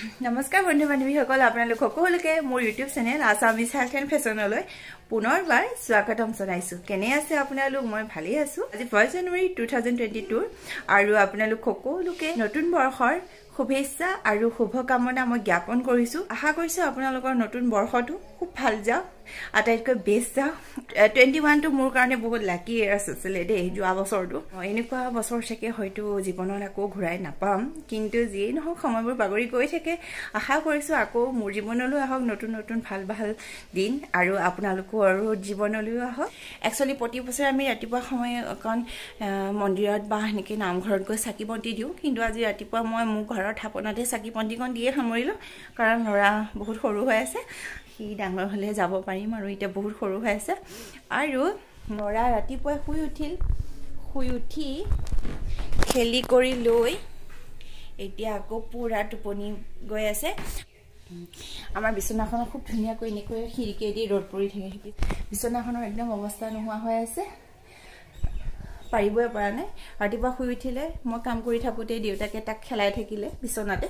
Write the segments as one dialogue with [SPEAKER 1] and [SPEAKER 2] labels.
[SPEAKER 1] নমস্কাৰ বন্ধু বান্ধৱীসকল আপোনালোক সকলোকে মোৰ YouTube channel Assamese health and ফেশ্বনলৈ পুনৰবাৰ স্বাগতম জনাইছো কেনে আছে আপোনালোক মই ভালে আছো আজি 1 জানুৱাৰী 2022 আৰু আপোনালোক সকলোকে নতুন বৰ্ষৰ শুভেচ্ছা আৰু শুভকামনা মই জ্ঞাপন কৰিছো আশা কৰিছো আপোনালোকৰ নতুন বৰ্ষটো খুব ভাল যাওক আটাইতকৈ বেষ্ট যাওক 21 টো মোৰ কাৰণে বহুত লাকি ইয়াৰ্ছ আছিল দেই যোৱা বছৰটো এনেকুৱা বছৰ থাকে হয়তো জীৱনত আকৌ ঘূৰাই নাপাম কিন্তু যি নহওক সময়বোৰ বাগৰি গৈ থাকে আশা কৰিছো আকৌ মোৰ জীৱনলৈ আহক নতুন নতুন ভাল ভাল দিন আৰু আপোনালোকৰ জীৱনলৈ আহক একচুয়ালি প্ৰতি বছৰ আমি ৰাতিপুৱা সময় অকন মন্দিৰত বা হেনেকে নামঘৰত গৈ চাকি বন্তি দিও কিন্তু আজি ৰাতিপুৱা মই মোৰ ঘৰৰ থাপনাতে চাকি বন্তিখন দিয়ে সামৰিলো কাৰণ লৰা বহুত সৰু হৈ আছে কি ডাঙৰ হলে যাব পাৰিম আৰু এটা বহুত সৰু হৈ আছে আৰু লৰা ৰাতিপুৱা শুই উঠি খেলি কৰি লৈ এতিয়া আকৌ পুৰা টোপনি গৈ আছে আমাৰ বিছনাখন খুব ধুনীয়াকৈ এনেকৈ খিৰিকীয়েদি ৰ'দ পৰি থাকে বিছনাখনৰ একদম অৱস্থা নোহোৱা হৈ আছে পাৰিবই পৰা নাই ৰাতিপুৱা শুই উঠিলে মই কাম কৰি থাকোতে দেউতাকে তাক খেলাই থাকিলে বিছনাতে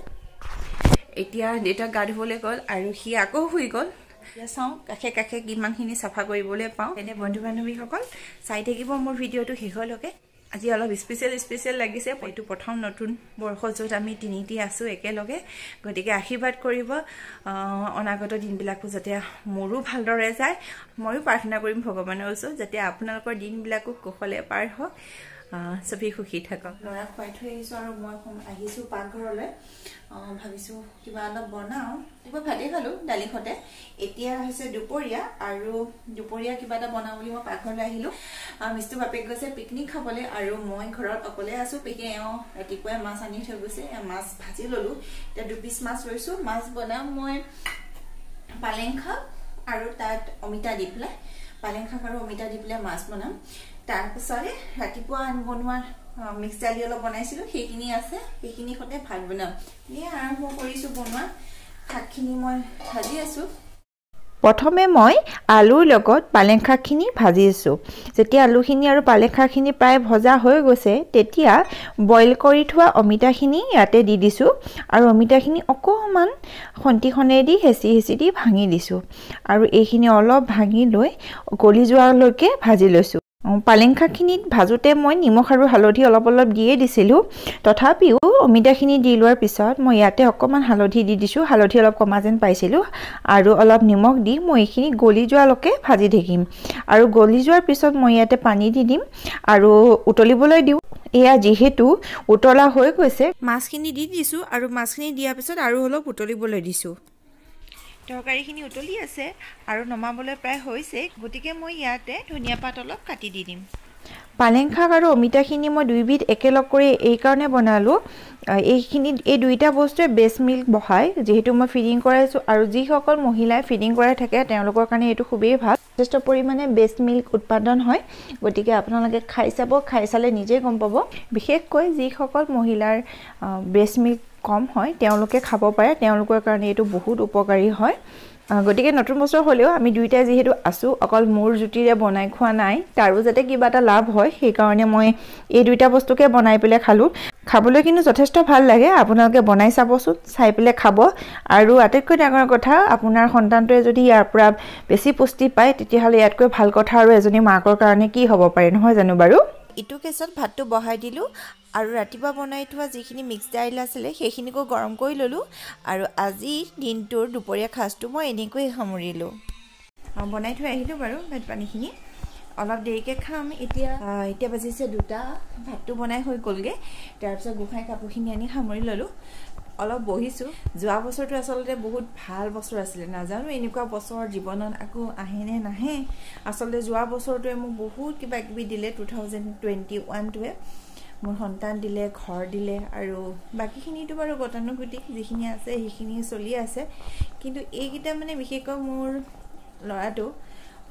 [SPEAKER 1] এতিয়া দেউতা গা ধুবলৈ গ'ল আৰু সি আকৌ শুই গ'ল চাওঁ কাষে কাষে কিমানখিনি চাফা কৰিবলৈ পাওঁ এনে বন্ধু বান্ধৱীসকল চাই থাকিব মোৰ ভিডিঅ'টো শেষলৈকে আজি অলপ স্পেচিয়েল লাগিছে এইটো প্ৰথম নতুন বৰ্ষ য'ত আমি তিনিটি আছো একেলগে গতিকে আশীৰ্বাদ কৰিব অনাগত দিনবিলাকো যাতে মোৰো ভালদৰে যায় ময়ো প্ৰাৰ্থনা কৰিম ভগৱানৰ ওচৰত যাতে আপোনালোকৰ দিনবিলাকো কুশলে পাৰ হওক সবেই সুখী থাকক লৰা খুৱাই থৈ আহিছো আৰু মই আহিছো পাকঘৰলৈ ভাবিছো কিবা অলপ বনাও কিবা ভাতে খালো দালি খতে এতিয়া হৈছে দুপৰীয়া আৰু দুপৰীয়া কিবা এটা বনাও বুলি মই পাকঘৰলৈ আহিলো মিষ্টু বাপেক গৈছে পিকনিক খাবলৈ আৰু মই ঘৰত অকলে আছো পেকে ৰাতিপুৱাই মাছ আনি থৈ গৈছে মাছ ভাজি ললো এতিয়া দুপিচ মাছ লৈছো মাছ বনাম মই পালেং শাক আৰু তাত অমিতা দি পেলাই পালেং শাক আৰু অমিতা দি পেলাই মাছ বনাম তাৰপিছতে ৰাতিপুৱা বনোৱা মিক্স দালি অলপ বনাইছিলো সেইখিনি আছে সেইখিনি সতে ভাত বনাম নিয়ে আৰম্ভ কৰিছো বনোৱা শাকখিনি মই ভাজি আছো প্ৰথমে মই আলুৰ লগত পালেং শাকখিনি ভাজি আছো যেতিয়া আলুখিনি আৰু পালেং শাকখিনি প্ৰায় ভজা হৈ গৈছে তেতিয়া বইল কৰি থোৱা অমিতাখিনি ইয়াতে দি দিছো আৰু অমিতাখিনি অকমান খন্তিখনেদি হেচি দি ভাঙি দিছো আৰু এইখিনি অলপ ভাঙি লৈ গলি যোৱালৈকে ভাজি লৈছো পালেং শাকখিনিত ভাজোতে মই নিমখ আৰু হালধি অলপ দিয়ে দিছিলো তথাপিও অমিতাখিনি দি লোৱাৰ পিছত মই ইয়াতে অকমান হালধি দি দিছো হালধি অলপ কমা যেন পাইছিলো আৰু অলপ নিমখ দি মই এইখিনি গলি যোৱালৈকে ভাজি থাকিম আৰু গলি যোৱাৰ পিছত মই ইয়াতে পানী দি দিম আৰু উতলিবলৈ দিও এয়া যিহেতু উতলা হৈ গৈছে মাছখিনি দি দিছো আৰু মাছখিনি দিয়াৰ পিছত আৰু অলপ উতলিবলৈ দিছো তৰকাৰীখিনি উতলি আছে আৰু নমাবলৈ প্ৰায় হৈছে গতিকে মই ইয়াতে ধনিয়া পাত অলপ কাটি দি দিম পালেং শাক আৰু অমিতাখিনি মই দুইবিধ একেলগ কৰি এই কাৰণে বনালো এইখিনি এই দুইটা বস্তুৱে বেষ্ট মিল্ক বহাই যেহেতু মই ফিডিং কৰাইছো আৰু যিসকল মহিলাই ফিডিং কৰাই থাকে তেওঁলোকৰ কাৰণে এইটো খুবেই ভাল যথেষ্ট পৰিমাণে বেষ্ট মিল্ক উৎপাদন হয় গতিকে আপোনালোকে খাই চালে নিজে গম পাব বিশেষকৈ যিসকল মহিলাৰ বেষ্ট মিল্ক কম হয় তেওঁলোকে খাব পাৰে তেওঁলোকৰ কাৰণে এইটো বহুত উপকাৰী হয় গতিকে নতুন বছৰ হলেও আমি দুইটাই যেহেতু আছো অকল মোৰ জুতিৰে বনাই খোৱা নাই তাৰো যাতে কিবা এটা লাভ হয় সেই কাৰণে মই এই দুইটা বস্তুকে বনাই পেলে খালো খাবলৈ কিন্তু যথেষ্ট ভাল লাগে আপোনালোকে বনাই চাবচোন চাই পেলে খাব আৰু আটাইতকৈ ডাঙৰ কথা আপোনাৰ সন্তানটোৱে যদি ইয়াৰ পৰা বেছি পুষ্টি পায় তেতিয়াহলে ইয়াতকৈ ভাল কথা আৰু এজনী মাকৰ কাৰণে কি হ'ব পাৰে নহয় জানো বাৰু ইটো কেছত ভাতটো বহাই দিলো আৰু ৰাতিপুৱা বনাই থোৱা যিখিনি মিক্স দাইল আছিলে সেইখিনিকো গৰম কৰি ললো আৰু আজি দিনটোৰ দুপৰীয়া খাজটো মই এনেকৈ সামৰিলো বনাই থৈ আহিলো বাৰু ভাত পানীখিনি অলপ দেৰিকে খাম এতিয়া বাজিছে 2টা ভাতটো বনাই হৈ গলগে তাৰপিছত গোখাই কাপোৰখিনি আনি সামৰি ললো অলপ বহিছো যোৱা বছৰটো আচলতে বহুত ভাল বছৰ আছিল নাজানো এনেকুৱা বছৰ জীৱনত আকৌ আহে নে নাহে আচলতে যোৱা বছৰটোৱে মোক বহুত কিবা কিবি দিলে 2021 টোৱে মোৰ সন্তান দিলে ঘৰ দিলে আৰু বাকিখিনিটো বাৰু গতানুগতিক যিখিনি আছে সেইখিনি চলি আছে কিন্তু এইকেইটা মানে বিশেষকৈ মোৰ লৰাটো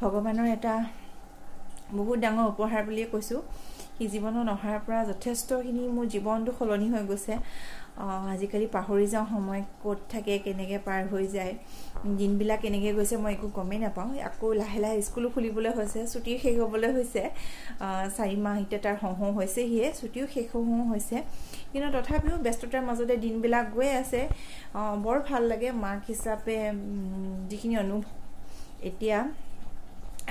[SPEAKER 1] ভগৱানৰ এটা বহুত ডাঙৰ উপহাৰ বুলিয়ে কৈছো সি জীৱনত অহাৰ পৰা যথেষ্টখিনি মোৰ জীৱনটো সলনি হৈ গৈছে আজিকালি পাহৰি যাওঁ সময় ক'ত থাকে কেনেকৈ পাৰ হৈ যায় দিনবিলাক কেনেকৈ গৈছে মই একো গমেই নাপাওঁ আকৌ লাহে লাহে স্কুলো খুলিবলৈ হৈছে ছুটি শেষ হ'বলৈ হৈছে 4 মাহ এতিয়া তাৰ হওঁ হৈছে হিয়ে ছুটিও শেষ হওঁ হৈছে কিন্তু তথাপিও ব্যস্ততাৰ মাজতে দিনবিলাক গৈ আছে বৰ ভাল লাগে মাক হিচাপে যিখিনি অনুভৱ এতিয়া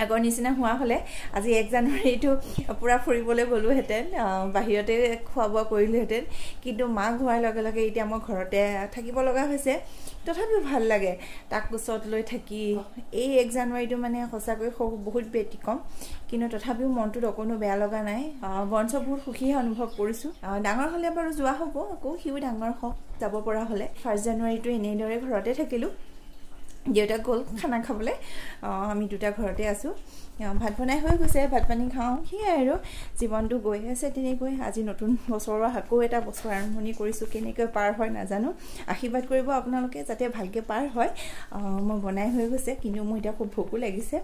[SPEAKER 1] আগৰ নিচিনা হোৱা হলে আজি 1 জানুৱাৰীটো পুৰা ফুৰিবলৈ গলোহেঁতেন বাহিৰতে খোৱা বোৱা কৰিলোহেঁতেন কিন্তু মাক হোৱাৰ লগে লগে এতিয়া মই ঘৰতে থাকিব লগা হৈছে তথাপিও ভাল লাগে তাক কোচত লৈ থাকি এই 1 জানুৱাৰীটো মানে সঁচাকৈ বহুত ব্যতিক্ৰম কিন্তু তথাপিও মনটোত অকনো বেয়া লগা নাই বঞ্চ বহুত সুখী অনুভৱ কৰিছো ডাঙৰ হলে বাৰু যোৱা হ'ব আকৌ হিউ ডাঙৰ হওক যাব পৰা হলে 1 জানুৱাৰীটো এনেদৰে ঘৰতে থাকিলো দেউতা গ'ল খানা খাবলৈ আমি দুটা ঘৰতে আছো ভাত বনাই হৈ গৈছে ভাত পানী খাওঁ সেয়াই আৰু জীৱনটো গৈ আছে তেনেকৈ আজি নতুন বছৰৰ আকৌ এটা বছৰ আৰম্ভণি কৰিছোঁ কেনেকৈ পাৰ হয় নাজানো আশীৰ্বাদ কৰিব আপোনালোকে যাতে ভালকৈ পাৰ হয় মই বনাই হৈ গৈছে কিন্তু মোৰ এতিয়া খুব ভোকো লাগিছে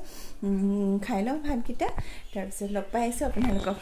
[SPEAKER 1] খাই লওঁ ভাতকেইটা তাৰপিছত লগ পাই আছোঁ আপোনালোকক